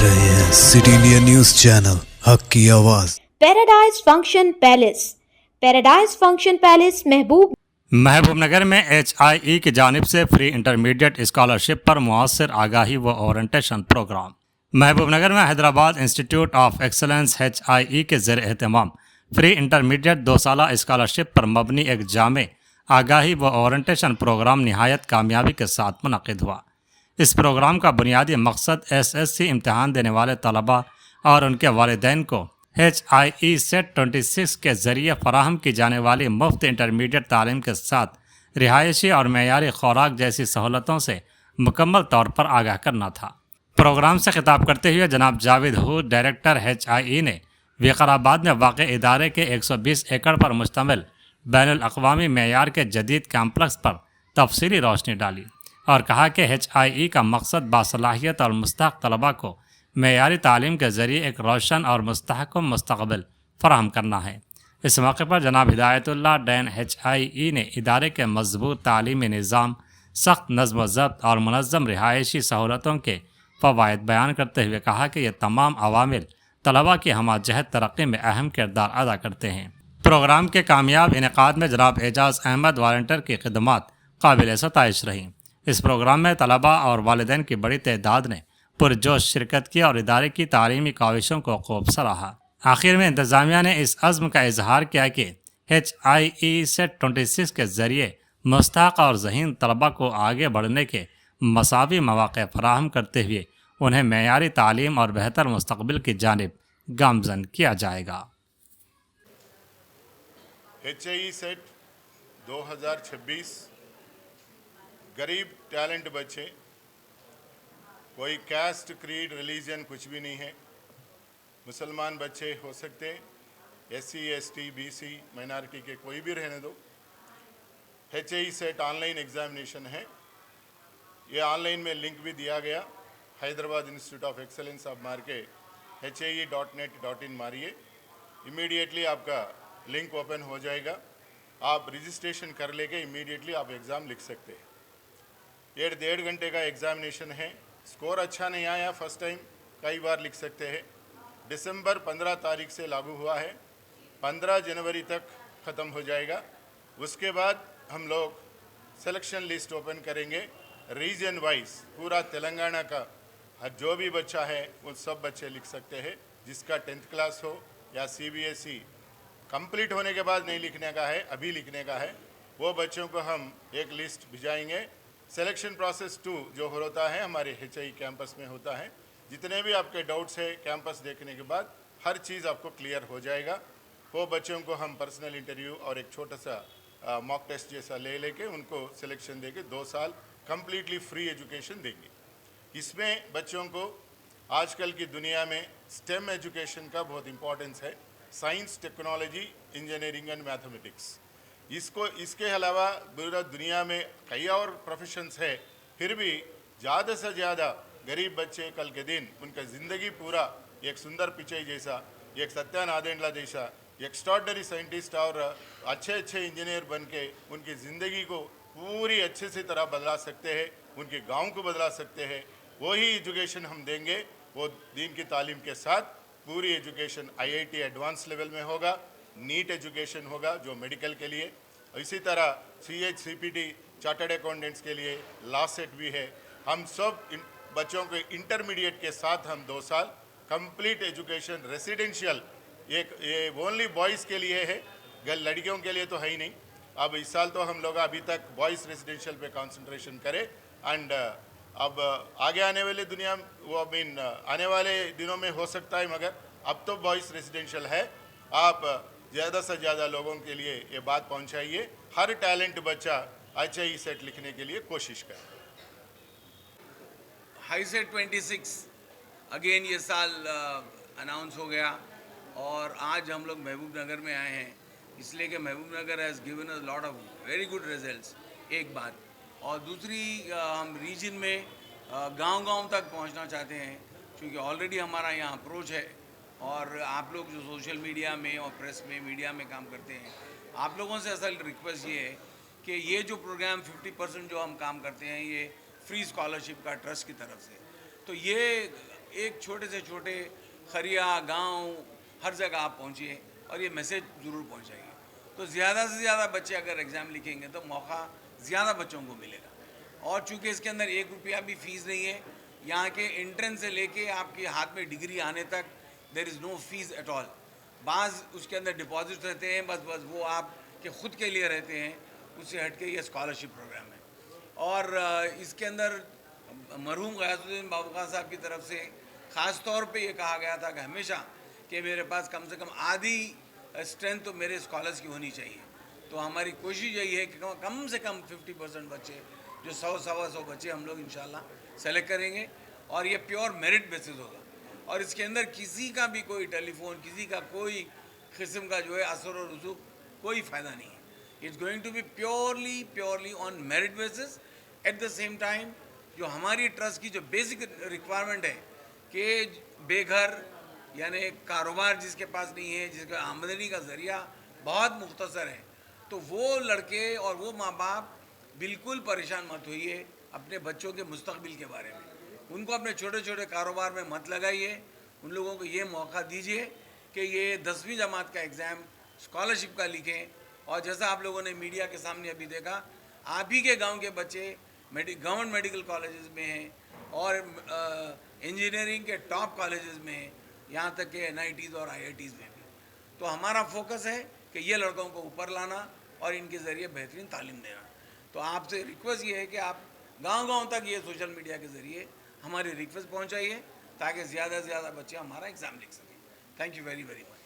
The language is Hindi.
रहे हैं सिटी इंडिया न्यूज चैनल हक की आवाज। Paradise function palace. Paradise function palace Mahbubnagar में HIE की जानिब से फ्री इंटरमीडिएट स्कॉलरशिप पर मुआसर आगाही व ओरिएंटेशन प्रोग्राम। महबूबनगर में Hyderabad institute of excellence HIE के ज़ेर एहतमाम फ्री इंटरमीडिएट 2 साला स्कॉलरशिप पर मबनी एक जामे आगाही व ओरिएंटेशन प्रोग्राम निहायत कामयाबी के साथ मुनक़िद हुआ। इस प्रोग्राम का बुनियादी मकसद SSC इम्तहान देने वाले तलबा और उनके वालिदैन को HIE सेट 26 के ज़रिए फ़राहम की जाने वाली मुफ्त इंटरमीडिएट तालीम के साथ रिहायशी और मेयारी खुराक जैसी सहूलतों से मुकम्मल तौर पर आगाह करना था। प्रोग्राम से खिताब करते हुए जनाब जावेद हूद, डायरेक्टर HIE ने विकाराबाद में वाक़ इदारे के 120 एकड़ पर मुश्तमिल बैनुल अक़वामी मेयार के जदीद कैंपस पर तफसीली रोशनी डाली और कहा कि HIE का मकसद बासलाहियत और मुस्तहक़ तलबा को मेयारी तालीम के ज़रिए एक रोशन और मुस्तहकम मुस्तक़बिल फ़राहम करना है। इस मौके पर जनाब हिदायतुल्लाह डैन HIE ने इदारे के मजबूत तालीमी निज़ाम, सख्त नज़्म व ज़ब्त और मुनज़्ज़म रिहायशी सहूलतों के फ़वाइद बयान करते हुए कहा कि ये तमाम अवामिल तलबा की हमाजहत तरक्की में अहम किरदार अदा करते हैं। प्रोग्राम के कामयाब इनेकाद में जनाब एजाज़ अहमद वालंटियर की खिदमात काबिल सताइश रहीं। इस प्रोग्राम में तलबा और वालिदैन की बड़ी तादाद ने पुरजोश शिरकत की और इदारे की तालीमी काविशों को खूब सराहा। आखिर में इंतज़ामिया ने इस अज़्म का इजहार किया कि HIE सेट 26 के ज़रिए मुस्तहक़ और ज़हीन तलबा को आगे बढ़ने के मसावी मौक़े फराहम करते हुए उन्हें मेयारी तालीम और बेहतर मुस्तक़बिल की जानिब गामज़न किया जाएगा। HIE सेट 2026 गरीब टैलेंट बच्चे, कोई कास्ट क्रीड रिलीजन कुछ भी नहीं है, मुसलमान बच्चे हो सकते, SC ST BC माइनॉरिटी के कोई भी रहने दो। HIE सेट ऑनलाइन एग्जामिनेशन है। ये ऑनलाइन में लिंक भी दिया गया, हैदराबाद इंस्टीट्यूट ऑफ एक्सेलेंस। आप मार के HIE.net.in मारिए, इमीडिएटली आपका लिंक ओपन हो जाएगा। आप रजिस्ट्रेशन कर लेके इमीडिएटली आप एग्ज़ाम लिख सकते हैं। 1.5 घंटे का एग्जामिनेशन है। स्कोर अच्छा नहीं आया फर्स्ट टाइम, कई बार लिख सकते हैं। दिसंबर 15 तारीख से लागू हुआ है, 15 जनवरी तक ख़त्म हो जाएगा। उसके बाद हम लोग सिलेक्शन लिस्ट ओपन करेंगे रीजन वाइज। पूरा तेलंगाना का हर जो भी बच्चा है वो सब बच्चे लिख सकते हैं। जिसका 10th क्लास हो या CBSE कंप्लीट होने के बाद नहीं लिखने का है, अभी लिखने का है, वो बच्चों को हम एक लिस्ट भिजाएंगे। सिलेक्शन प्रोसेस 2 जो होता है हमारे HIE कैंपस में होता है। जितने भी आपके डाउट्स है कैंपस देखने के बाद हर चीज़ आपको क्लियर हो जाएगा। वो बच्चों को हम पर्सनल इंटरव्यू और एक छोटा सा मॉक टेस्ट जैसा ले लेके उनको सिलेक्शन देके 2 साल कंप्लीटली फ्री एजुकेशन देंगे। इसमें बच्चों को आजकल की दुनिया में STEM एजुकेशन का बहुत इम्पोर्टेंस है, science, technology, engineering and mathematics. इसके अलावा पूरा दुनिया में कई और प्रोफेशंस है, फिर भी ज़्यादा से ज़्यादा गरीब बच्चे कल के दिन उनका ज़िंदगी पूरा एक सुंदर पिचई जैसा, एक सत्यानादेंडला जैसा एक्स्ट्राऑर्डिनरी साइंटिस्ट और अच्छे इंजीनियर बन के उनकी ज़िंदगी को पूरी अच्छे से तरह बदला सकते हैं, उनके गांव को बदला सकते हैं। वही एजुकेशन हम देंगे। वो दीन की तालीम के साथ पूरी एजुकेशन IIT एडवांस लेवल में होगा, नीट एजुकेशन होगा जो मेडिकल के लिए, इसी तरह CH CPT चार्टर्ड अकाउंटेंट्स के लिए, लॉ सेट भी है। हम सब बच्चों के इंटरमीडिएट के साथ हम 2 साल कंप्लीट एजुकेशन रेसिडेंशियल, ये ओनली बॉयज़ के लिए है, लड़कियों के लिए तो है ही नहीं। अब इस साल तो हम लोग अभी तक बॉयज़ रेसिडेंशियल पे कंसंट्रेशन करें एंड अब आगे आने वाले दुनिया वो आने वाले दिनों में हो सकता है, मगर अब तो बॉयज़ रेसिडेंशियल है। आप ज़्यादा से ज़्यादा लोगों के लिए ये बात पहुंचाइए, हर टैलेंट बच्चा HIE सेट लिखने के लिए कोशिश करें। HIE सेट 26 अगेन ये साल अनाउंस हो गया और आज हम लोग महबूब नगर में आए हैं, इसलिए कि Mahabubnagar has given us lot of very good results, एक बात। और दूसरी हम रीजन में गांव-गांव तक पहुंचना चाहते हैं, क्योंकि ऑलरेडी हमारा यहाँ अप्रोच है और आप लोग जो सोशल मीडिया में और प्रेस में मीडिया में काम करते हैं, आप लोगों से असल रिक्वेस्ट ये है कि ये जो प्रोग्राम 50% जो हम काम करते हैं ये फ्री स्कॉलरशिप का ट्रस्ट की तरफ से, तो ये एक छोटे से छोटे खरिया गांव हर जगह आप पहुंचिए और ये मैसेज ज़रूर पहुंचाइए। तो ज़्यादा से ज़्यादा बच्चे अगर एग्ज़ाम लिखेंगे तो मौका ज़्यादा बच्चों को मिलेगा। और चूँकि इसके अंदर 1 रुपया भी फ़ीस नहीं है, यहाँ के एंट्रेंस से लेके आपके हाथ में डिग्री आने तक there is no fees at all. बाज़ उसके अंदर डिपॉजिट रहते हैं, बस वो आपके ख़ुद के लिए रहते हैं, उससे हट के ये स्कॉलरशिप प्रोग्राम है। और इसके अंदर मरहूम गयासुद्दीन बाबू खान साहब की तरफ से ख़ास तौर पे ये कहा गया था कि हमेशा कि मेरे पास कम से कम आधी स्ट्रेंथ तो मेरे स्कॉलर्स की होनी चाहिए। तो हमारी कोशिश यही है कि कम से कम 50% बच्चे, जो 100-125 बच्चे हम लोग इंशाल्लाह सेलेक्ट करेंगे और ये प्योर मेरिट बेसिस होगा। और इसके अंदर किसी का भी कोई टेलीफोन, किसी का कोई किस्म का जो है असर और रुसूख कोई फ़ायदा नहीं है। It's going to be purely on merit basis. At the same time जो हमारी ट्रस्ट की जो बेसिक रिक्वायरमेंट है कि बेघर यानी कारोबार जिसके पास नहीं है, जिसका आमदनी का ज़रिया बहुत मुख्तसर है, तो वो लड़के और वो माँ बाप बिल्कुल परेशान मत होइए अपने बच्चों के मुस्तकबिल के बारे में। उनको अपने छोटे छोटे कारोबार में मत लगाइए। उन लोगों को ये मौका दीजिए कि ये 10वीं जमात का एग्ज़ाम स्कॉलरशिप का लिखें। और जैसा आप लोगों ने मीडिया के सामने अभी देखा, आप ही के गांव के बच्चे गवर्नमेंट मेडिकल कॉलेजेस में हैं और इंजीनियरिंग के टॉप कॉलेजेस में हैं, यहाँ तक कि NITs और IITs में भी। तो हमारा फोकस है कि ये लड़कों को ऊपर लाना और इनके ज़रिए बेहतरीन तालीम देना। तो आपसे रिक्वेस्ट ये है कि आप गांव-गांव तक ये सोशल मीडिया के ज़रिए हमारी रिक्वेस्ट पहुंचाइए ताकि ज़्यादा से ज़्यादा बच्चे हमारा एग्ज़ाम लिख सकें। Thank you very very much.